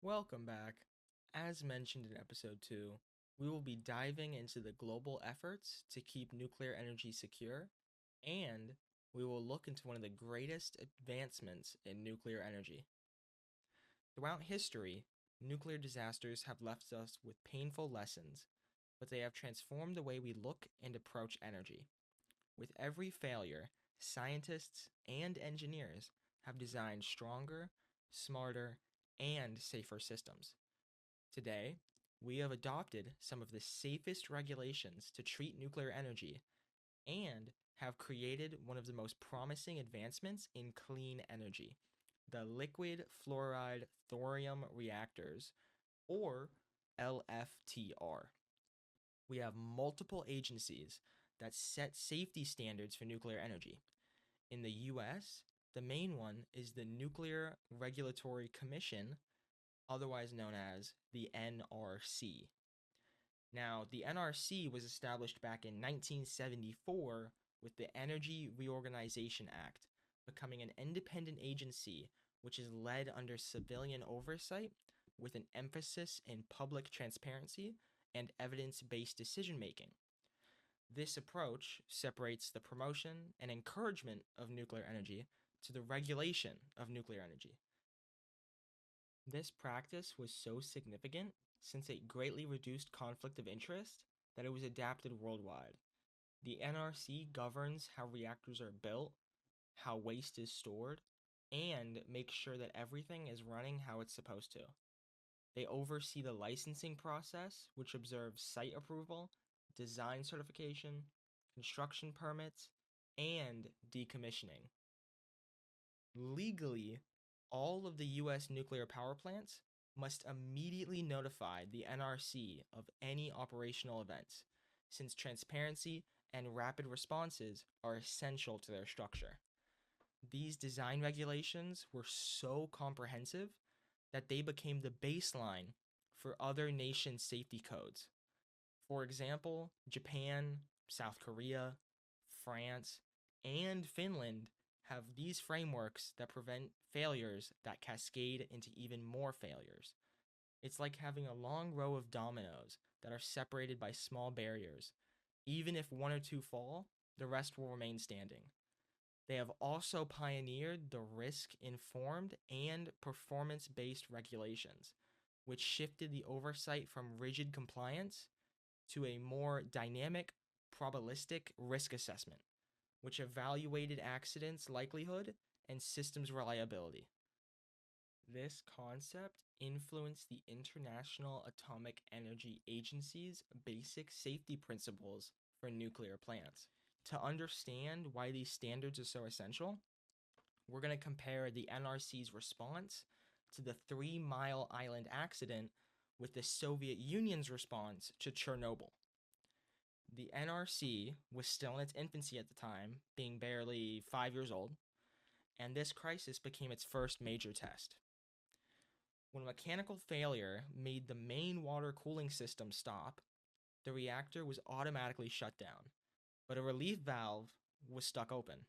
Welcome back. As mentioned in episode 2, we will be diving into the global efforts to keep nuclear energy secure, and we will look into one of the greatest advancements in nuclear energy. Throughout history, nuclear disasters have left us with painful lessons, but they have transformed the way we look and approach energy. With every failure, scientists and engineers have designed stronger, smarter, and safer systems. Today, we have adopted some of the safest regulations to treat nuclear energy and have created one of the most promising advancements in clean energy, the liquid fluoride thorium reactors, or LFTR. We have multiple agencies that set safety standards for nuclear energy. In the US, the main one is the Nuclear Regulatory Commission, otherwise known as the NRC. Now, the NRC was established back in 1974 with the Energy Reorganization Act, becoming an independent agency which is led under civilian oversight with an emphasis in public transparency and evidence based decision making. This approach separates the promotion and encouragement of nuclear energy to the regulation of nuclear energy. This practice was so significant since it greatly reduced conflict of interest that it was adapted worldwide. The NRC governs how reactors are built, how waste is stored, and makes sure that everything is running how it's supposed to. They oversee the licensing process, which observes site approval, design certification, construction permits, and decommissioning. Legally, all of the US nuclear power plants must immediately notify the NRC of any operational events, since transparency and rapid responses are essential to their structure. These design regulations were so comprehensive that they became the baseline for other nations' safety codes. For example, Japan, South Korea, France, and Finland have these frameworks that prevent failures that cascade into even more failures. It's like having a long row of dominoes that are separated by small barriers. Even if one or two fall, the rest will remain standing. They have also pioneered the risk informed and performance based regulations, which shifted the oversight from rigid compliance to a more dynamic, probabilistic risk assessment, which evaluated accidents' likelihood and systems reliability. This concept influenced the International Atomic Energy Agency's basic safety principles for nuclear plants. To understand why these standards are so essential, we're going to compare the NRC's response to the 3 Mile Island accident with the Soviet Union's response to Chernobyl. The NRC was still in its infancy at the time, being barely 5 years old, and this crisis became its first major test. When a mechanical failure made the main water cooling system stop, the reactor was automatically shut down, but a relief valve was stuck open.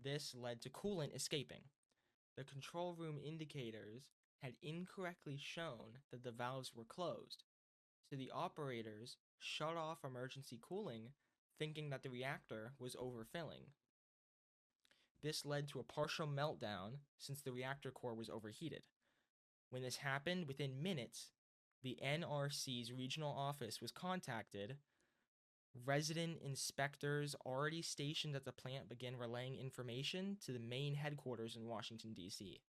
This led to coolant escaping. The control room indicators had incorrectly shown that the valves were closed, so the operators shut off emergency cooling, thinking that the reactor was overfilling. This led to a partial meltdown since the reactor core was overheated. When this happened, within minutes, the NRC's regional office was contacted. Resident inspectors already stationed at the plant began relaying information to the main headquarters in Washington, D.C.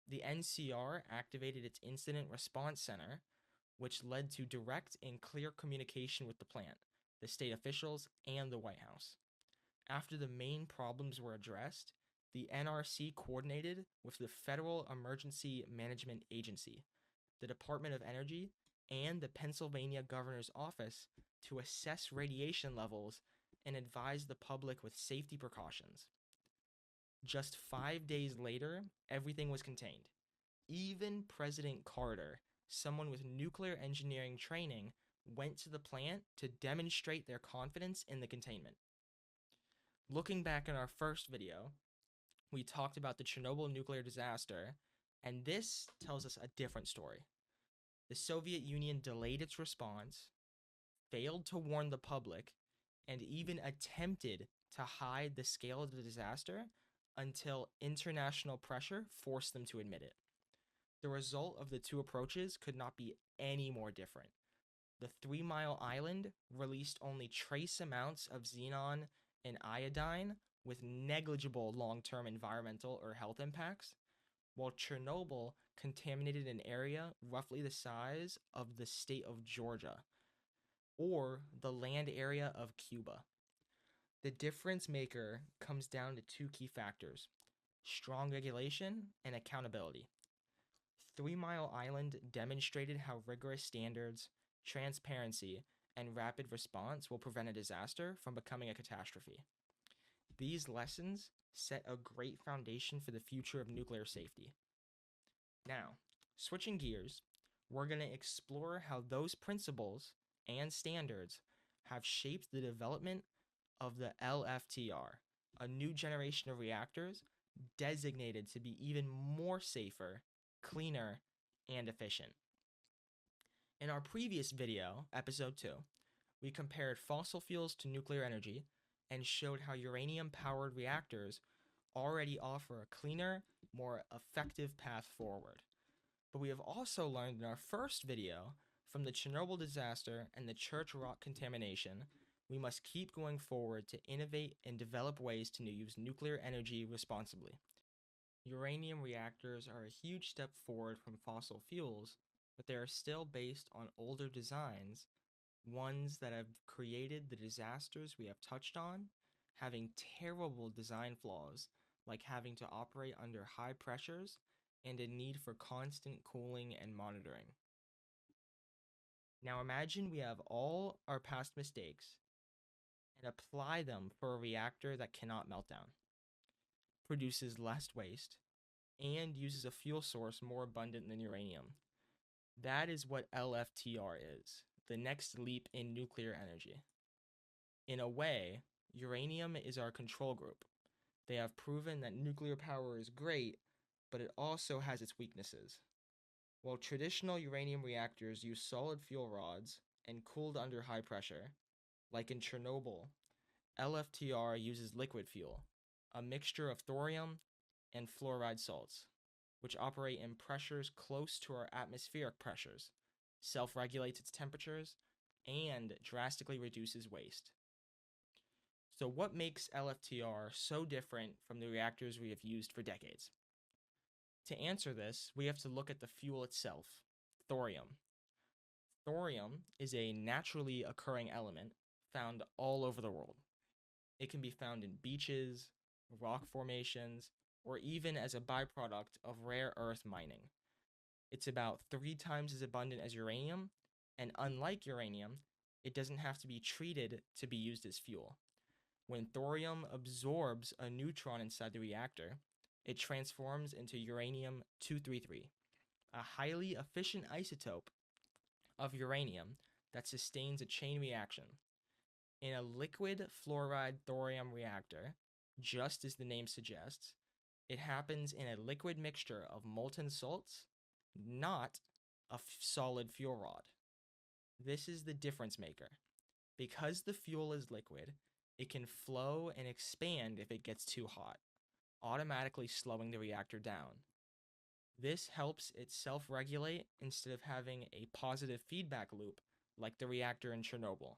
The NCR activated its Incident Response Center, which led to direct and clear communication with the plant, the state officials, and the White House. After the main problems were addressed, the NRC coordinated with the Federal Emergency Management Agency, the Department of Energy, and the Pennsylvania Governor's Office to assess radiation levels and advise the public with safety precautions. Just 5 days later, everything was contained. Even President Carter, someone with nuclear engineering training, went to the plant to demonstrate their confidence in the containment. Looking back in our first video, we talked about the Chernobyl nuclear disaster And this tells us a different story. The Soviet Union delayed its response, failed to warn the public, and even attempted to hide the scale of the disaster until international pressure forced them to admit it. The result of the two approaches could not be any more different. The 3 Mile Island released only trace amounts of xenon and iodine with negligible long term environmental or health impacts, while Chernobyl contaminated an area roughly the size of the state of Georgia or the land area of Cuba. The difference maker comes down to two key factors: strong regulation and accountability. 3 Mile Island demonstrated how rigorous standards, transparency, and rapid response will prevent a disaster from becoming a catastrophe. These lessons set a great foundation for the future of nuclear safety. Now, switching gears, we're going to explore how those principles and standards have shaped the development of the LFTR, a new generation of reactors designated to be even more safer, cleaner, and efficient. In our previous video, episode 2, we compared fossil fuels to nuclear energy and showed how uranium-powered reactors already offer a cleaner, more effective path forward. But we have also learned in our first video from the Chernobyl disaster and the church rock contamination, we must keep going forward to innovate and develop ways to use nuclear energy responsibly. Uranium reactors are a huge step forward from fossil fuels, but they are still based on older designs, ones that have created the disasters we have touched on, having terrible design flaws like having to operate under high pressures and a need for constant cooling and monitoring. Now imagine we have all our past mistakes and apply them for a reactor that cannot melt down, produces less waste, and uses a fuel source more abundant than uranium. That is what LFTR is, the next leap in nuclear energy. In a way, uranium is our control group. They have proven that nuclear power is great, but it also has its weaknesses. While traditional uranium reactors use solid fuel rods and cooled under high pressure, like in Chernobyl, LFTR uses liquid fuel, a mixture of thorium and fluoride salts, which operate in pressures close to our atmospheric pressures, self-regulates its temperatures, and drastically reduces waste. So what makes LFTR so different from the reactors we have used for decades? To answer this, we have to look at the fuel itself, thorium. Thorium is a naturally occurring element found all over the world. It can be found in beaches, rock formations, or even as a byproduct of rare earth mining. It's about 3 times as abundant as uranium, and unlike uranium, it doesn't have to be treated to be used as fuel. When thorium absorbs a neutron inside the reactor, it transforms into uranium-233, a highly efficient isotope of uranium that sustains a chain reaction. In a liquid fluoride thorium reactor, just as the name suggests, it happens in a liquid mixture of molten salts, not a solid fuel rod. This is the difference maker. Because the fuel is liquid, it can flow and expand if it gets too hot, automatically slowing the reactor down. This helps it self-regulate instead of having a positive feedback loop like the reactor in Chernobyl.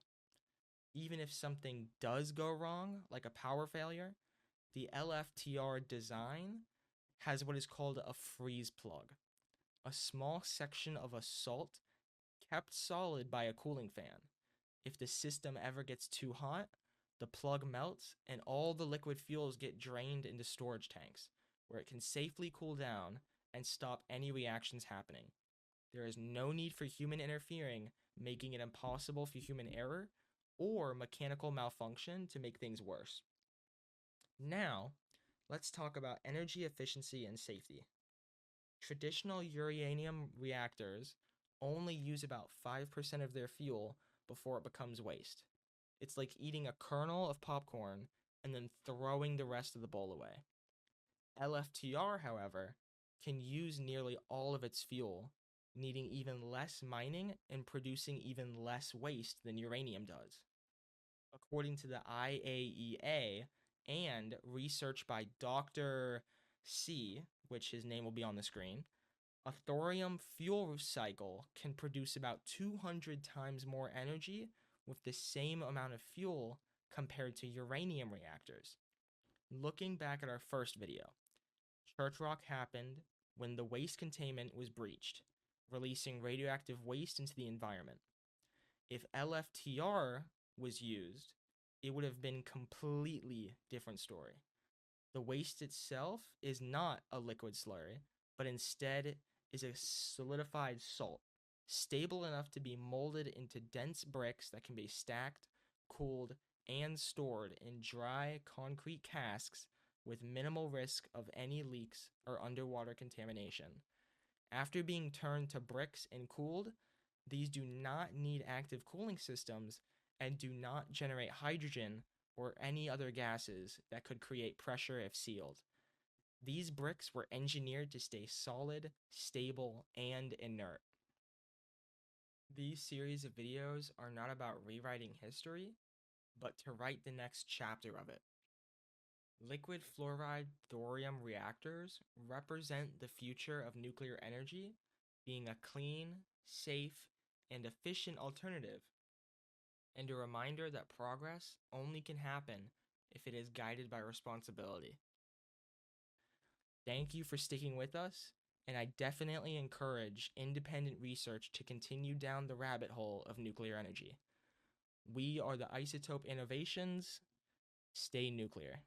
Even if something does go wrong, like a power failure, the LFTR design has what is called a freeze plug, a small section of a salt kept solid by a cooling fan. If the system ever gets too hot, the plug melts and all the liquid fuels get drained into storage tanks, where it can safely cool down and stop any reactions happening. There is no need for human interfering, making it impossible for human error or mechanical malfunction to make things worse. Now, let's talk about energy efficiency and safety. Traditional uranium reactors only use about 5% of their fuel before it becomes waste. It's like eating a kernel of popcorn and then throwing the rest of the bowl away. LFTR, however, can use nearly all of its fuel, needing even less mining and producing even less waste than uranium does. According to the IAEA and research by Dr. C, which his name will be on the screen, a thorium fuel cycle can produce about 200 times more energy with the same amount of fuel compared to uranium reactors. Looking back at our first video, Church Rock happened when the waste containment was breached, releasing radioactive waste into the environment. If LFTR was used, it would have been completely different story. The waste itself is not a liquid slurry, but instead is a solidified salt, stable enough to be molded into dense bricks that can be stacked, cooled, and stored in dry concrete casks with minimal risk of any leaks or underwater contamination. After being turned to bricks and cooled, these do not need active cooling systems and do not generate hydrogen or any other gases that could create pressure if sealed. These bricks were engineered to stay solid, stable, and inert. These series of videos are not about rewriting history, but to write the next chapter of it. Liquid fluoride thorium reactors represent the future of nuclear energy, being a clean, safe, and efficient alternative, and a reminder that progress only can happen if it is guided by responsibility. Thank you for sticking with us, and I definitely encourage independent research to continue down the rabbit hole of nuclear energy. We are the Isotope Innovations. Stay nuclear.